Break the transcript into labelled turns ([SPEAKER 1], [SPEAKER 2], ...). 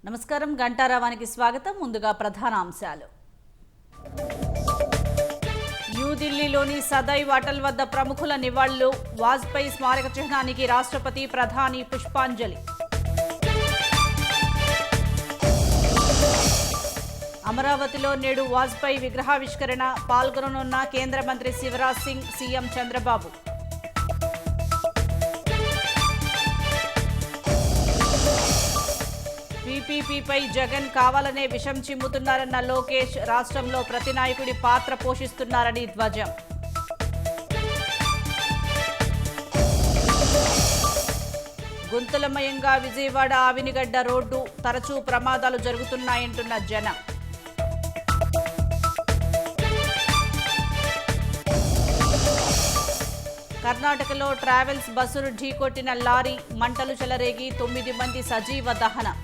[SPEAKER 1] నమస్కారం గంటారావానికి స్వాగతం. ముందుగా ప్రధాన అంశాలు. న్యూఢిల్లీలోని సదైవ్ అటల్ వద్ద ప్రముఖుల నివాళులు. వాజ్పేయి స్మారక చిహ్నానికి రాష్ట్రపతి, ప్రధాని పుష్పాంజలి. అమరావతిలో నేడు వాజ్పేయి విగ్రహావిష్కరణ. పాల్గొననున్న కేంద్ర మంత్రి శివరాజ్ సింగ్, సీఎం చంద్రబాబు. పీపీపీపై జగన్ కావాలనే విషం చిమ్ముతున్నారన్న లోకేష్. రాష్ట్రంలో ప్రతి నాయకుడి పాత్ర పోషిస్తున్నారని ధ్వజం. గుంతలమయంగా విజయవాడ ఆవినిగడ్డ రోడ్డు. తరచూ ప్రమాదాలు జరుగుతున్నాయంటున్న జనం. కర్ణాటకలో ట్రావెల్స్ బస్సును ఢీకొట్టిన లారీ. మంటలు చెలరేగి 9 మంది సజీవ దహనం.